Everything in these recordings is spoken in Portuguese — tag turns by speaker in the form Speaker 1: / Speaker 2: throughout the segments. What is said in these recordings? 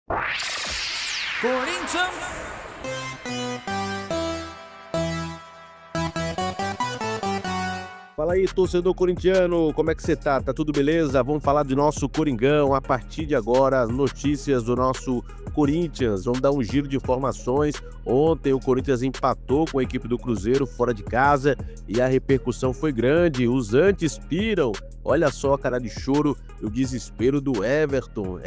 Speaker 1: Corinthians.
Speaker 2: Fala aí, torcedor corintiano, como é que você tá? Tá tudo beleza? Vamos falar do nosso Coringão a partir de agora, as notícias do nosso Corinthians. Vamos dar um giro de informações. Ontem o Corinthians empatou com a equipe do Cruzeiro fora de casa e a repercussão foi grande. Os antes piram. Olha só a cara de choro e o desespero do Everton.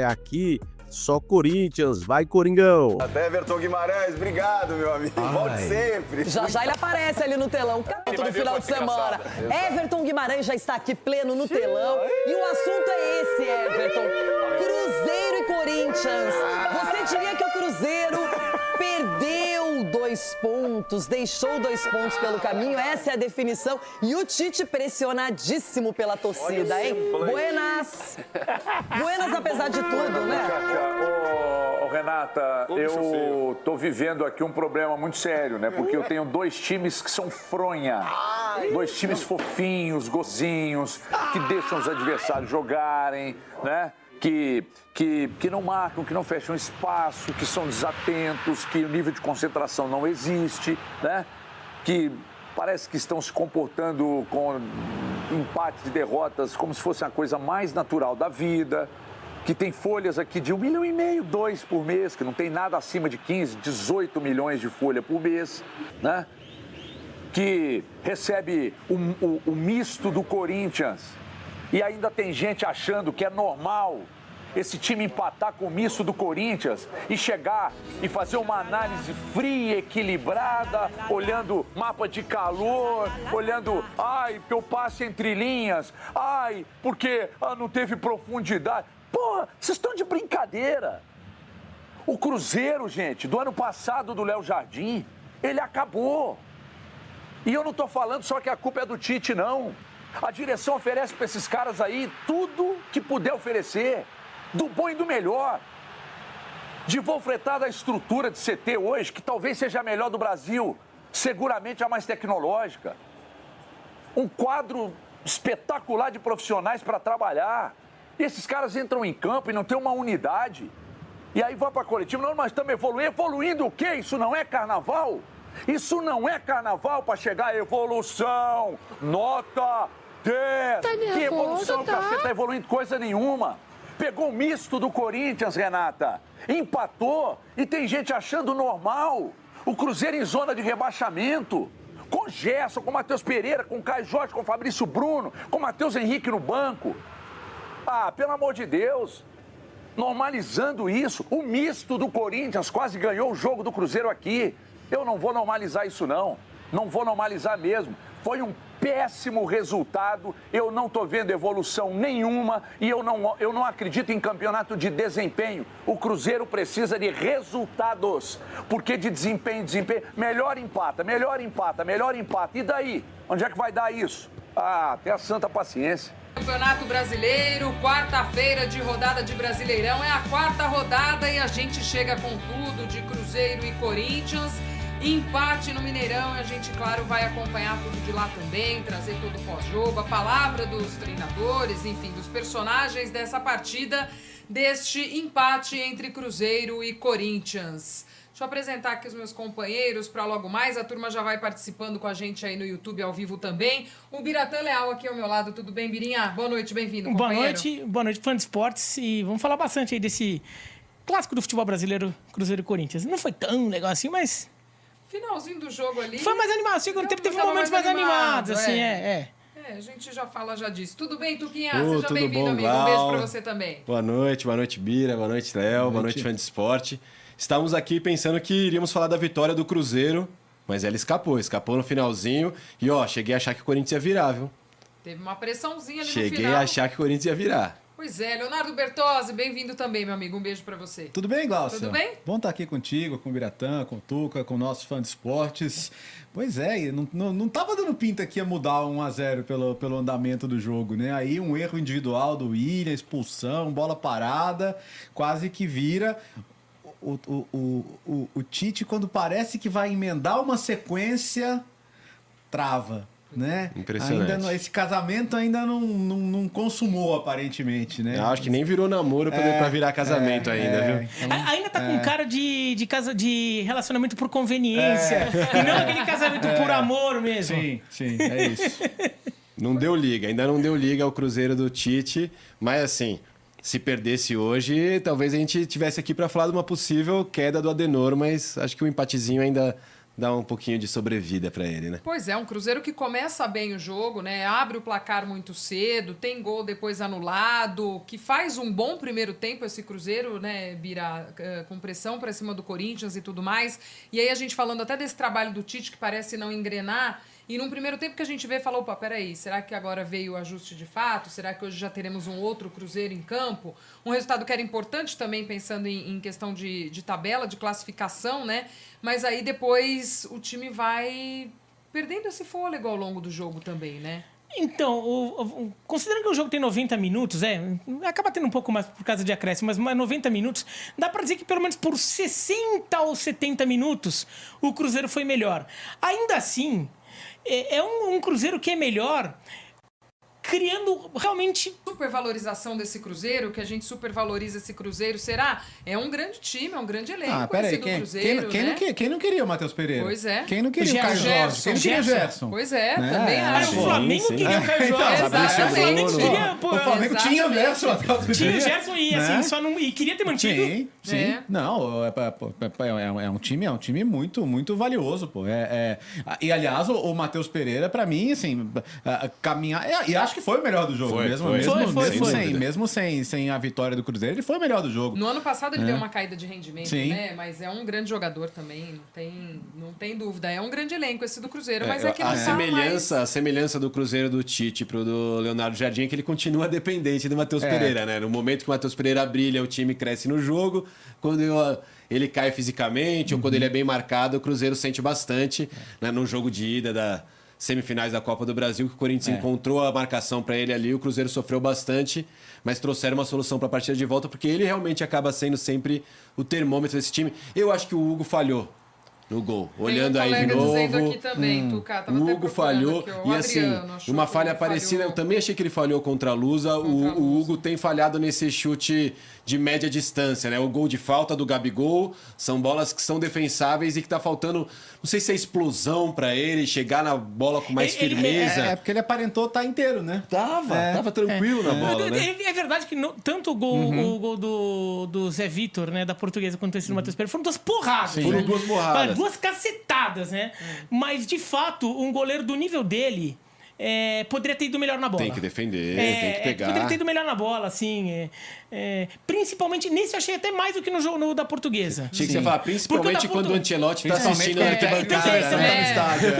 Speaker 2: Aqui só Corinthians, vai Coringão!
Speaker 3: Everton Guimarães, obrigado, meu amigo. Volte sempre.
Speaker 4: Já ele aparece ali no telão, canto do final de semana. Everton Guimarães já está aqui pleno no telão. E o assunto é esse, Everton. Cruzeiro e Corinthians. Você diria que o Cruzeiro perdeu 2 pontos, deixou 2 pontos pelo caminho? Essa é a definição. E o Tite pressionadíssimo pela torcida, hein? Buenas! Buenas apesar de tudo, né?
Speaker 5: Renata, eu tô vivendo aqui um problema muito sério, né? Porque eu tenho 2 times que são fronha. 2 times fofinhos, gozinhos, que deixam os adversários jogarem, né? Que não marcam, que não fecham espaço, que são desatentos, que o nível de concentração não existe, né? Que parece que estão se comportando com empates e derrotas como se fosse a coisa mais natural da vida, que tem folhas aqui de 1,5 milhão, 2 por mês, que não tem nada acima de 15, 18 milhões de folha por mês, né? Que recebe o misto do Corinthians e ainda tem gente achando que é normal esse time empatar com o misto do Corinthians e chegar e fazer uma análise fria, equilibrada, olhando mapa de calor, olhando, porque eu passe entre linhas, porque não teve profundidade. Porra, vocês estão de brincadeira. O Cruzeiro, gente, do ano passado do Léo Jardim, ele acabou. E eu não estou falando só que a culpa é do Tite, não. A direção oferece para esses caras aí tudo que puder oferecer, do bom e do melhor. De Wolfretada a estrutura de CT hoje, que talvez seja a melhor do Brasil, seguramente a mais tecnológica. Um quadro espetacular de profissionais para trabalhar. E esses caras entram em campo e não tem uma unidade. E aí vai para coletiva. Não, nós estamos evoluindo. Evoluindo o quê? Isso não é carnaval? Isso não é carnaval para chegar à evolução. Nota 10. Que evolução, cacete? Tá evoluindo coisa nenhuma. Pegou o misto do Corinthians, Renata. Empatou. E tem gente achando normal. O Cruzeiro em zona de rebaixamento. Com Gerson, com Matheus Pereira, com Caio Jorge, com Fabrício Bruno, com Matheus Henrique no banco. Pelo amor de Deus, normalizando isso. O misto do Corinthians quase ganhou o jogo do Cruzeiro aqui. Eu não vou normalizar isso, não. Não vou normalizar mesmo. Foi um péssimo resultado. Eu não estou vendo evolução nenhuma e eu não acredito em campeonato de desempenho. O Cruzeiro precisa de resultados. Porque de desempenho, melhor empata. E daí? Onde é que vai dar isso? Tenha santa paciência.
Speaker 6: Campeonato Brasileiro, quarta-feira de rodada de Brasileirão, é a 4ª rodada e a gente chega com tudo de Cruzeiro e Corinthians, empate no Mineirão e a gente, claro, vai acompanhar tudo de lá também, trazer todo o pós-jogo, a palavra dos treinadores, enfim, dos personagens dessa partida, deste empate entre Cruzeiro e Corinthians. Deixa eu apresentar aqui os meus companheiros para logo mais. A turma já vai participando com a gente aí no YouTube ao vivo também. O Biratã Leal aqui ao meu lado. Tudo bem, Birinha? Boa noite, bem-vindo, companheiro.
Speaker 7: Boa noite, fã de esportes. E vamos falar bastante aí desse clássico do futebol brasileiro, Cruzeiro e Corinthians. Não foi tão legal assim, mas...
Speaker 6: Finalzinho do jogo ali...
Speaker 7: Foi mais animado. Segundo tempo teve momentos mais animados, assim,
Speaker 6: a gente já fala já disso. Tudo bem, Tuquinha?
Speaker 8: Seja
Speaker 6: bem-vindo, amigo. Um beijo pra você também.
Speaker 8: Boa noite, Bira, boa noite, Léo, boa noite, fã de esporte. Estávamos aqui pensando que iríamos falar da vitória do Cruzeiro, mas ela escapou no finalzinho. E, cheguei a achar que o Corinthians ia virar, viu?
Speaker 6: Teve uma pressãozinha ali no final.
Speaker 8: Cheguei a achar que o Corinthians ia virar.
Speaker 6: Pois é, Leonardo Bertozzi, bem-vindo também, meu amigo. Um beijo pra você.
Speaker 9: Tudo bem, Glaucia?
Speaker 6: Tudo bem?
Speaker 9: Bom estar aqui contigo, com o Biratã, com o Tuca, com o nosso fã de esportes. Pois é, não tava dando pinta que ia mudar 1-0 pelo andamento do jogo, né? Aí um erro individual do Willian, expulsão, bola parada, quase que vira... O Tite, quando parece que vai emendar uma sequência, trava. né?
Speaker 8: Impressionante.
Speaker 9: Ainda esse casamento ainda não consumou, aparentemente, né?
Speaker 8: Eu acho que nem virou namoro pra virar casamento ainda, viu?
Speaker 9: Então,
Speaker 7: Ainda tá com cara de relacionamento por conveniência. E não aquele casamento por amor mesmo.
Speaker 9: Sim, é isso.
Speaker 8: Não deu liga, ainda não deu liga ao Cruzeiro do Tite, mas assim, se perdesse hoje, talvez a gente tivesse aqui para falar de uma possível queda do Adenor, mas acho que o empatezinho ainda dá um pouquinho de sobrevida para ele, né?
Speaker 6: Pois é, um Cruzeiro que começa bem o jogo, né? Abre o placar muito cedo, tem gol depois anulado, que faz um bom primeiro tempo esse Cruzeiro, né, Bira, com pressão para cima do Corinthians e tudo mais. E aí a gente falando até desse trabalho do Tite que parece não engrenar. E num primeiro tempo que a gente vê, falou, opa, peraí, será que agora veio o ajuste de fato? Será que hoje já teremos um outro Cruzeiro em campo? Um resultado que era importante também, pensando em questão de tabela, de classificação, né? Mas aí depois o time vai perdendo esse fôlego ao longo do jogo também, né?
Speaker 7: Então, considerando que o jogo tem 90 minutos, acaba tendo um pouco mais por causa de acréscimo, mas 90 minutos, dá pra dizer que pelo menos por 60 ou 70 minutos o Cruzeiro foi melhor. Ainda assim, é um Cruzeiro que é melhor criando realmente...
Speaker 6: Supervalorização desse Cruzeiro, que a gente supervaloriza esse Cruzeiro, será? É um grande time, é um grande elenco
Speaker 9: peraí,
Speaker 6: esse do Cruzeiro,
Speaker 9: quem não queria o Matheus Pereira?
Speaker 6: Pois é.
Speaker 9: Quem não queria o Caio Jorge? Quem não queria o Gerson?
Speaker 6: Pois é, também acho.
Speaker 7: O Flamengo queria o Caio Jorge.
Speaker 6: Exato.
Speaker 7: O Flamengo queria...
Speaker 9: O Flamengo tinha o Gerson.
Speaker 7: Tinha o Gerson e, assim, só não... E queria ter mantido.
Speaker 9: Sim.
Speaker 6: É.
Speaker 9: Não, é um time muito, muito valioso, pô. E, aliás, o Matheus Pereira, pra mim, assim, caminhar... E acho que foi o melhor do jogo. Mesmo sem a vitória do Cruzeiro, ele foi o melhor do jogo.
Speaker 6: No ano passado ele deu uma caída de rendimento, né? Mas é um grande jogador também, não tem dúvida. É um grande elenco esse do Cruzeiro, mas é que não
Speaker 8: a semelhança do Cruzeiro do Tite pro do Leonardo Jardim é que ele continua dependente do Matheus Pereira, né? No momento que o Matheus Pereira brilha, o time cresce no jogo. Quando ele cai fisicamente ou quando ele é bem marcado, o Cruzeiro sente bastante, né? No jogo de ida da semifinais da Copa do Brasil, que o Corinthians encontrou a marcação para ele ali, o Cruzeiro sofreu bastante, mas trouxeram uma solução para a partida de volta, porque ele realmente acaba sendo sempre o termômetro desse time. Eu acho que o Hugo falhou no gol. Olhando aí de novo,
Speaker 6: aqui também, Tuca, tava
Speaker 8: o
Speaker 6: até
Speaker 8: Hugo falhou
Speaker 6: aqui,
Speaker 8: e assim, uma falha parecida, eu também achei que ele falhou contra a Lusa. O Hugo tem falhado nesse chute de média distância, né? O gol de falta do Gabigol, são bolas que são defensáveis e que tá faltando, não sei se é explosão pra ele, chegar na bola com mais firmeza.
Speaker 9: É porque ele aparentou estar inteiro, né?
Speaker 8: Tava tranquilo na bola, né?
Speaker 7: É verdade que tanto o gol do Zé Vitor, né, da Portuguesa, quanto esse do Matheus Pereira, foram duas porradas.
Speaker 8: Sim. Foram duas porradas.
Speaker 7: Duas cacetadas, né? Mas, de fato, um goleiro do nível dele poderia ter ido melhor na bola.
Speaker 8: Tem que defender, tem que pegar.
Speaker 7: Poderia ter ido melhor na bola, assim. Principalmente nesse, eu achei até mais do que no jogo no da Portuguesa.
Speaker 8: Tinha que você falar, principalmente quando o Ancelotti tá assistindo na arquibancada.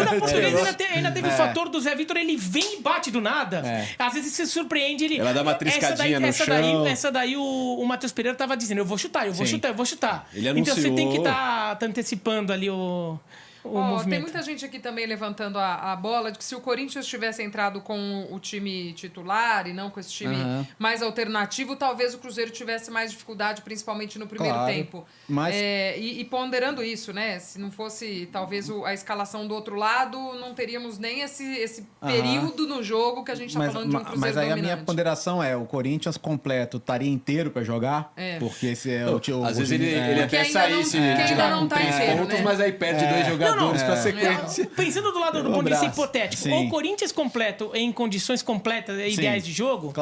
Speaker 7: O da Portuguesa ainda teve o fator do Zé Vitor, ele vem e bate do nada. Às vezes você surpreende ele.
Speaker 8: Ela dá uma triscadinha no chão.
Speaker 7: Essa daí o Matheus Pereira tava dizendo, eu vou chutar.
Speaker 8: Ele anunciou.
Speaker 7: Então você tem que tá antecipando ali o movimento.
Speaker 6: Tem muita gente aqui também levantando a bola de que se o Corinthians tivesse entrado com o time titular e não com esse time mais alternativo, talvez o Cruzeiro tivesse mais dificuldade, principalmente no primeiro tempo.
Speaker 9: Mas...
Speaker 6: E ponderando isso, né? Se não fosse talvez a escalação do outro lado, não teríamos nem esse período no jogo que a gente está falando de um Cruzeiro
Speaker 9: Mas aí
Speaker 6: dominante.
Speaker 9: A minha ponderação o Corinthians completo estaria inteiro para jogar? Porque esse é o tio...
Speaker 8: Às vezes ele até saísse de lá com 3 pontos, né? Mas aí perde 2 jogadores. Pra sequência.
Speaker 7: Pensando do lado do ponto de vista hipotético, o Corinthians completo em condições completas ideais de jogo,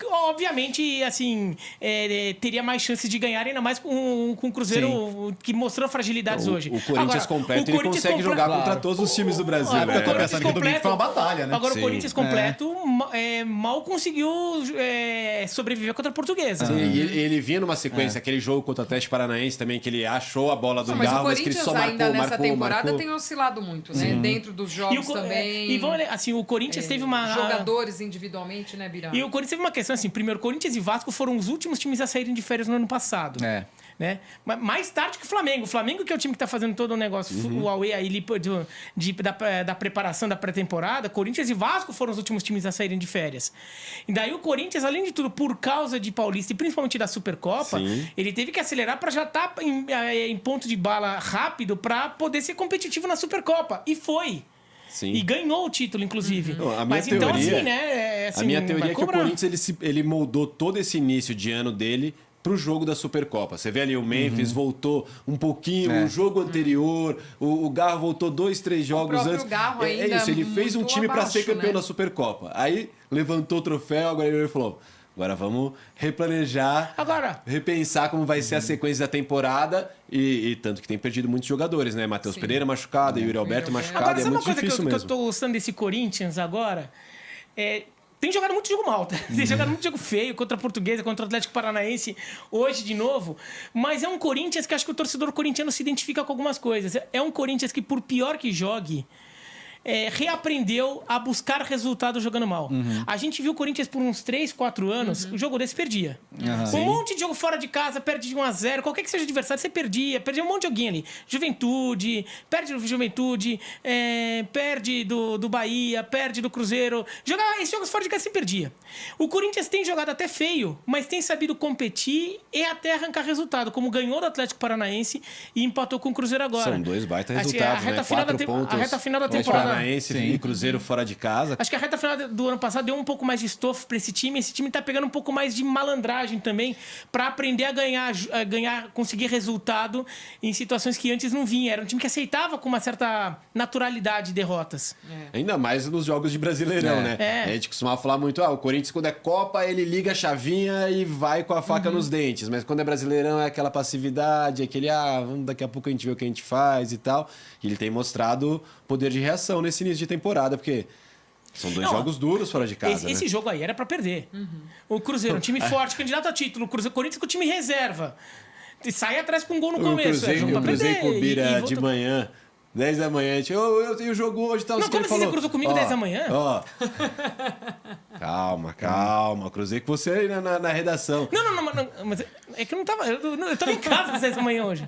Speaker 7: obviamente, assim, teria mais chances de ganhar, ainda mais com o Cruzeiro que mostrou fragilidades hoje.
Speaker 8: O Corinthians completo, ele consegue jogar contra todos os times do Brasil, né?
Speaker 7: O Corinthians completo
Speaker 9: foi uma batalha, né?
Speaker 7: Agora o Corinthians completo mal conseguiu sobreviver contra a Portuguesa.
Speaker 8: Sim, e ele vinha numa sequência, aquele jogo contra o Atlético Paranaense também, que ele achou a bola do Galo, mas que ele só marcou.
Speaker 6: Tem oscilado muito, né? Dentro dos jogos também.
Speaker 7: E assim, o Corinthians teve uma...
Speaker 6: Jogadores individualmente, né, Birá?
Speaker 7: E o Corinthians teve uma questão assim, primeiro, Corinthians e Vasco foram os últimos times a saírem de férias no ano passado. Né? Mais tarde que o Flamengo. O Flamengo que é o time que tá fazendo todo o negócio, o Huawei aí da preparação da pré-temporada. Corinthians e Vasco foram os últimos times a saírem de férias. E daí o Corinthians, além de tudo, por causa de Paulista e principalmente da Supercopa, ele teve que acelerar para já estar em ponto de bala rápido para poder ser competitivo na Supercopa. E foi.
Speaker 8: Sim.
Speaker 7: E ganhou o título, inclusive.
Speaker 8: Não, a minha
Speaker 7: Mas
Speaker 8: teoria,
Speaker 7: então, assim, né? Assim,
Speaker 8: a minha teoria
Speaker 7: vai
Speaker 8: é que o
Speaker 7: cobrar.
Speaker 8: Corinthians ele moldou todo esse início de ano dele pro jogo da Supercopa. Você vê ali o Memphis voltou um pouquinho, o jogo anterior, o Garro voltou 2, 3 jogos
Speaker 6: próprio
Speaker 8: antes.
Speaker 6: Garro
Speaker 8: É
Speaker 6: ainda
Speaker 8: isso, ele fez um
Speaker 6: muito
Speaker 8: time para ser
Speaker 6: abaixo,
Speaker 8: campeão
Speaker 6: né?
Speaker 8: da Supercopa. Aí levantou o troféu, agora ele falou: agora vamos replanejar, repensar como vai ser a sequência da temporada e tanto que tem perdido muitos jogadores, né? Matheus Pereira machucado, Yuri Alberto machucado,
Speaker 7: Agora,
Speaker 8: é
Speaker 7: sabe uma
Speaker 8: muito
Speaker 7: coisa
Speaker 8: difícil
Speaker 7: que eu
Speaker 8: mesmo.
Speaker 7: tô gostando desse Corinthians agora? Tem jogado muito jogo mal, tá? Tem jogado muito jogo feio contra a Portuguesa, contra o Atlético Paranaense, hoje de novo. Mas é um Corinthians que acho que o torcedor corintiano se identifica com algumas coisas. É um Corinthians que, por pior que jogue, reaprendeu a buscar resultado jogando mal. A gente viu o Corinthians por uns 3, 4 anos, o jogo desse perdia. Um monte de jogo fora de casa, perde de 1-0, qualquer que seja o adversário, você perdia um monte de joguinho ali. Juventude, perde do Juventude, perde do Bahia, perde do Cruzeiro. Esses jogos fora de casa você perdia. O Corinthians tem jogado até feio, mas tem sabido competir e até arrancar resultado, como ganhou do Atlético Paranaense e empatou com o Cruzeiro agora.
Speaker 8: São 2 baita
Speaker 7: Acho que
Speaker 8: resultados, né? 4 pontos.
Speaker 7: A reta final da
Speaker 8: Atlético
Speaker 7: temporada.
Speaker 8: Paranaense e Cruzeiro fora de casa.
Speaker 7: Acho que a reta final do ano passado deu um pouco mais de estofo pra esse time. Esse time tá pegando um pouco mais de malandragem também pra aprender a ganhar, conseguir resultado em situações que antes não vinha. Era um time que aceitava com uma certa naturalidade derrotas.
Speaker 8: Ainda mais nos jogos de Brasileirão, né? A gente costumava falar muito, o Corinthians quando é Copa, ele liga a chavinha e vai com a faca nos dentes. Mas quando é Brasileirão é aquela passividade, aquele, daqui a pouco a gente vê o que a gente faz e tal. E ele tem mostrado poder de reação nesse início de temporada, porque são 2 jogos duros fora de casa.
Speaker 7: Esse jogo aí era pra perder. O Cruzeiro, um time forte, candidato a título. O Corinthians com o time reserva. E sai atrás com um gol no começo.
Speaker 8: Eu cruzei com o Bira de manhã, 10 da manhã. A gente, eu tenho jogo hoje. Tal,
Speaker 7: não, como
Speaker 8: assim,
Speaker 7: você cruzou comigo 10 da manhã?
Speaker 8: Calma. Cruzei com você aí na redação.
Speaker 7: Não, mas é que eu não tava... Eu tava em casa às 10 da manhã hoje.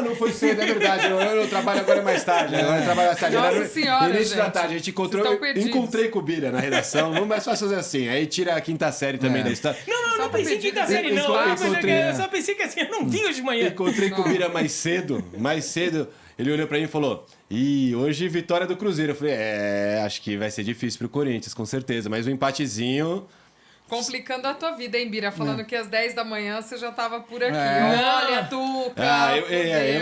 Speaker 8: Não foi cedo, é verdade. Eu trabalho agora mais tarde. Agora eu trabalho mais tarde.
Speaker 6: Nossa senhora,
Speaker 8: no início
Speaker 6: gente.
Speaker 8: da tarde, a gente
Speaker 6: Vocês
Speaker 8: encontrei com o Bira na redação. Vamos mais fácil fazer assim. Aí tira a 5ª série também da história.
Speaker 7: Não pensei em 5ª série, não. Eu só pensei que assim, eu não vi hoje de manhã.
Speaker 8: Encontrei com o Bira mais cedo. Ele olhou pra mim e falou: hoje vitória do Cruzeiro. Eu falei, acho que vai ser difícil pro Corinthians, com certeza. Mas um empatezinho...
Speaker 6: Complicando a tua vida, hein, Bira? Falando que às 10 da manhã você já tava por aqui. Olha, Tuca!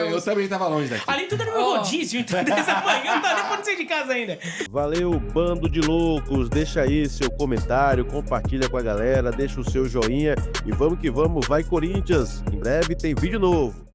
Speaker 8: Eu também tava longe daqui.
Speaker 7: Além de tudo, era meu rodízio, então 10 da manhã não dá nem pra não sair de casa ainda.
Speaker 2: Valeu, bando de loucos. Deixa aí seu comentário, compartilha com a galera, deixa o seu joinha e vamos que vamos. Vai, Corinthians! Em breve tem vídeo novo.